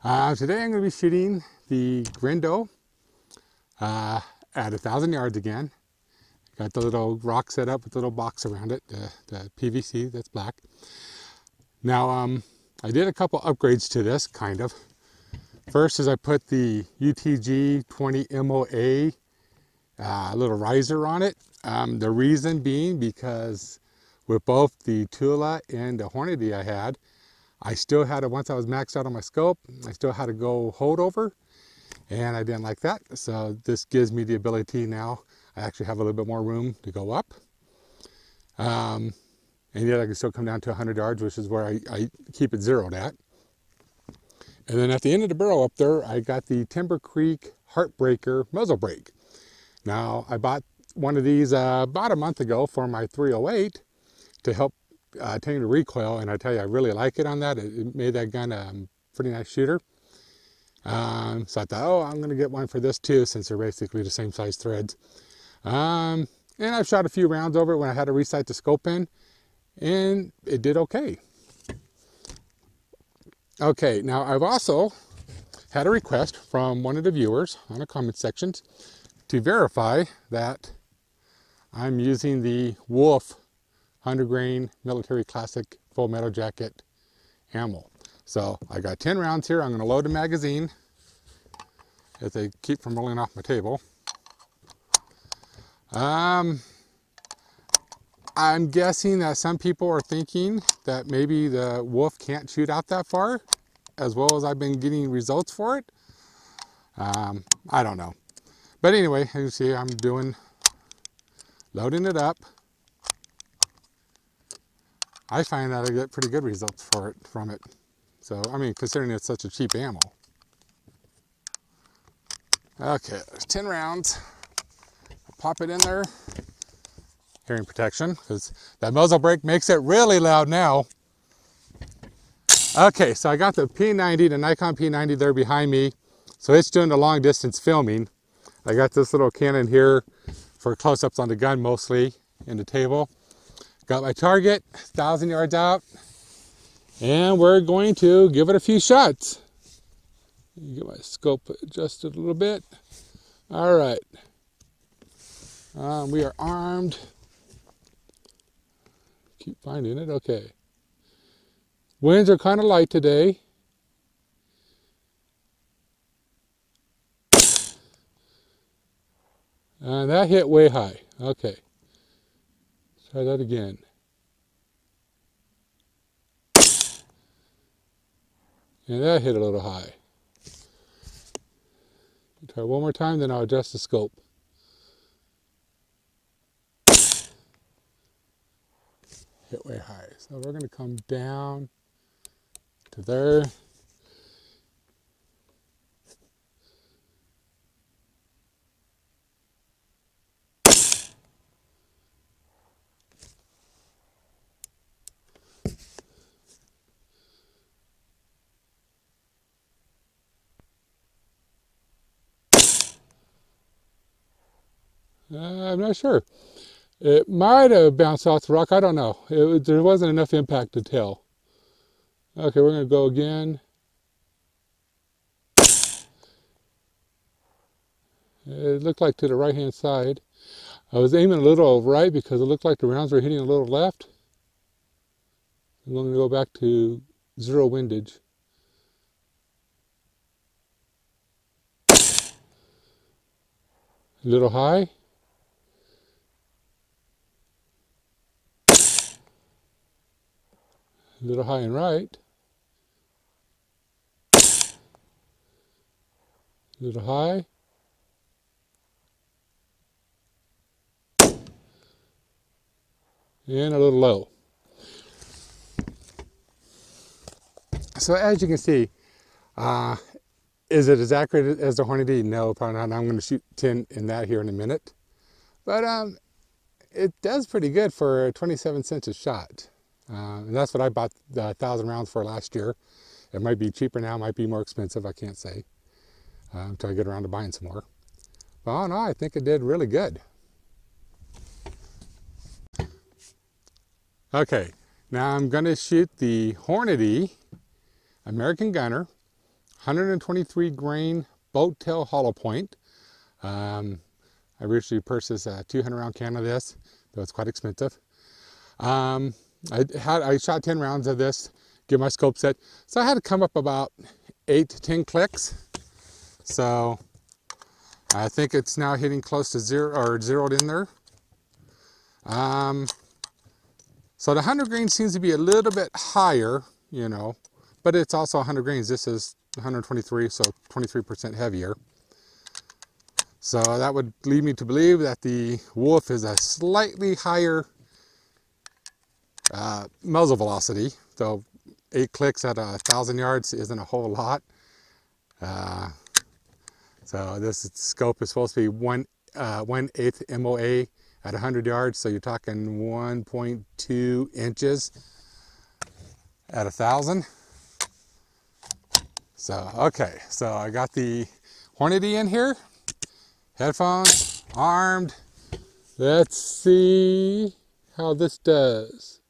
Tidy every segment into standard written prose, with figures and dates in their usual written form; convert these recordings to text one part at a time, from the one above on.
Today I'm going to be shooting the Grendel at 1,000 yards again. Got the little rock set up with the little box around it, the PVC that's black. Now I did a couple upgrades to this, kind of. First is I put the UTG 20 MOA little riser on it. The reason being because with both the Tula and the Hornady I had, I still had to, once I was maxed out on my scope, I still had to go hold over, and I didn't like that. So this gives me the ability now, I actually have a little bit more room to go up. And yet I can still come down to 100 yards, which is where I keep it zeroed at. And then at the end of the barrel up there, I got the Timber Creek Heartbreaker muzzle brake. Now, I bought one of these about a month ago for my 308 to help tame the recoil, and I tell you, I really like it on that. It made that gun a pretty nice shooter. So I thought, oh, I'm going to get one for this too, since they're basically the same size threads. And I've shot a few rounds over it when I had to resight the scope in, and it did okay. Okay, now I've also had a request from one of the viewers on the comment sections to verify that I'm using the Wolf 100 grain military classic full metal jacket ammo. So I got 10 rounds here. I'm going to load the magazine as they keep from rolling off my table. I'm guessing that some people are thinking that maybe the Wolf can't shoot out that far, as well as I've been getting results for it. I don't know. But anyway, as you see, I'm loading it up. I find that I get pretty good results from it. So, I mean, considering it's such a cheap ammo. Okay, there's 10 rounds. I'll pop it in there. Hearing protection, because that muzzle brake makes it really loud now. Okay, so I got the P90, the Nikon P90 there behind me. So it's doing the long distance filming. I got this little cannon here for close-ups on the gun mostly, in the table. Got my target, 1,000 yards out, and we're going to give it a few shots. Get my scope adjusted a little bit. All right. We are armed. Keep finding it, okay. Winds are kind of light today. And that hit way high, okay. Try that again. And that hit a little high. Try one more time, then I'll adjust the scope. Hit way high. So we're going to come down to there. I'm not sure. It might have bounced off the rock. I don't know. There wasn't enough impact to tell. Okay, we're going to go again. It looked like to the right-hand side. I was aiming a little right because it looked like the rounds were hitting a little left. I'm going to go back to zero windage. A little high. A little high and right. A little high. And a little low. So as you can see, is it as accurate as the Hornady? No, probably not. I'm going to shoot 10 in that here in a minute. But it does pretty good for 27 cents a shot. And that's what I bought the 1,000 rounds for last year. It might be cheaper now, might be more expensive, I can't say, until I get around to buying some more. But all in all, I think it did really good. Okay, now I'm going to shoot the Hornady American Gunner 123 grain boat tail hollow point. I recently purchased a 200 round can of this, though it's quite expensive. I shot 10 rounds of this, get my scope set. So I had to come up about 8 to 10 clicks. So I think it's now hitting close to zero, or zeroed in there. So the 100 grain seems to be a little bit higher, you know, but it's also 100 grains. This is 123, so 23% heavier. So that would lead me to believe that the wolf is a slightly higher muzzle velocity. So 8 clicks at 1,000 yards isn't a whole lot. So this scope is supposed to be 1/8 MOA at 100 yards. So you're talking 1.2 inches at 1,000. So, okay, so I got the Hornady in here. Headphones, armed. Let's see how this does.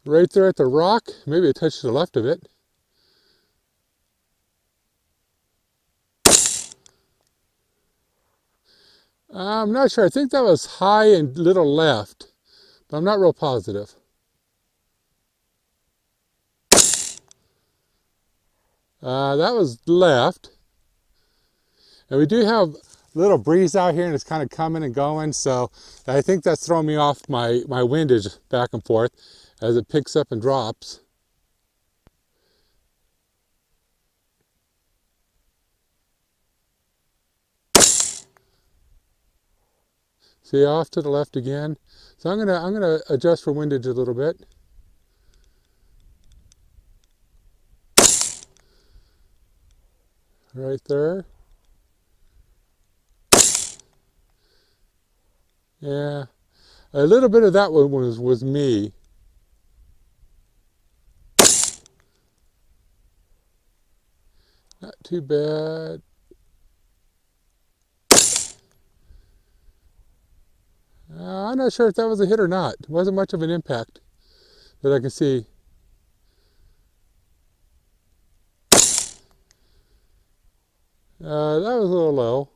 Right there at the rock, maybe a touch to the left of it. I'm not sure, I think that was high and little left, but I'm not real positive. That was left. And we do have a little breeze out here and it's kind of coming and going, so I think that's throwing me off my windage back and forth as it picks up and drops. See, off to the left again. So I'm gonna adjust for windage a little bit. Right there. Yeah, a little bit of that one was me. Not too bad. I'm not sure if that was a hit or not. It wasn't much of an impact that I can see. That was a little low.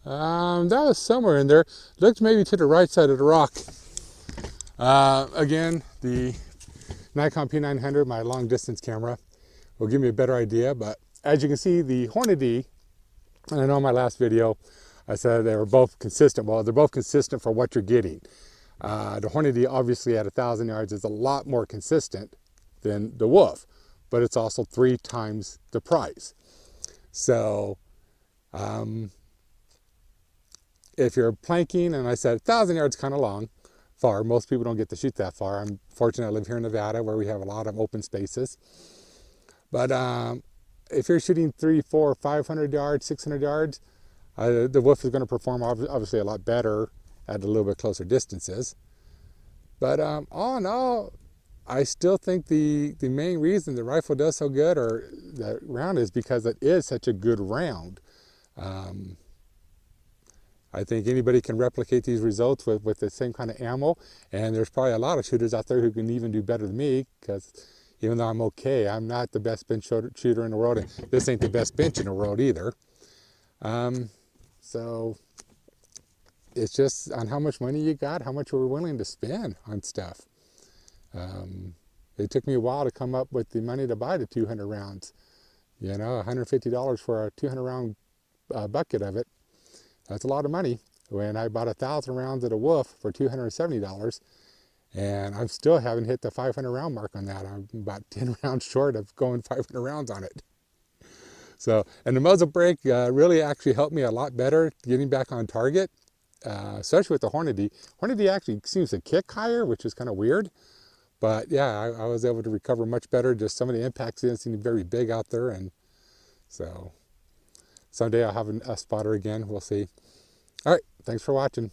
That was somewhere in there. Looked maybe to the right side of the rock. Again, the Nikon P900, my long distance camera, will give me a better idea. But as you can see, the Hornady, and I know in my last video I said they were both consistent. Well, they're both consistent for what you're getting. The Hornady, obviously at 1,000 yards, is a lot more consistent than the wolf, but it's also 3 times the price. So if you're planking, and I said 1,000 yards kind of long, far. Most people don't get to shoot that far. I'm fortunate I live here in Nevada where we have a lot of open spaces. But if you're shooting 300, 400, 500 yards, 600 yards, the wolf is going to perform obviously a lot better at a little bit closer distances. But all in all, I still think the main reason the rifle does so good, or the round, is because it is such a good round. I think anybody can replicate these results with the same kind of ammo, and there's probably a lot of shooters out there who can even do better than me, because even though I'm okay, I'm not the best bench shooter in the world, and this ain't the best bench in the world either. So it's just on how much money you got, how much we're willing to spend on stuff. It took me a while to come up with the money to buy the 200 rounds. You know, $150 for a 200 round bucket of it. That's a lot of money. When I bought 1,000 rounds of the wolf for $270, and I still haven't hit the 500 round mark on that. I'm about 10 rounds short of going 500 rounds on it. So, and the muzzle brake really actually helped me a lot better getting back on target, especially with the Hornady. Hornady actually seems to kick higher, which is kind of weird. But yeah, I was able to recover much better. Just some of the impacts didn't seem very big out there, and so someday I'll have a spotter again. We'll see. All right, thanks for watching.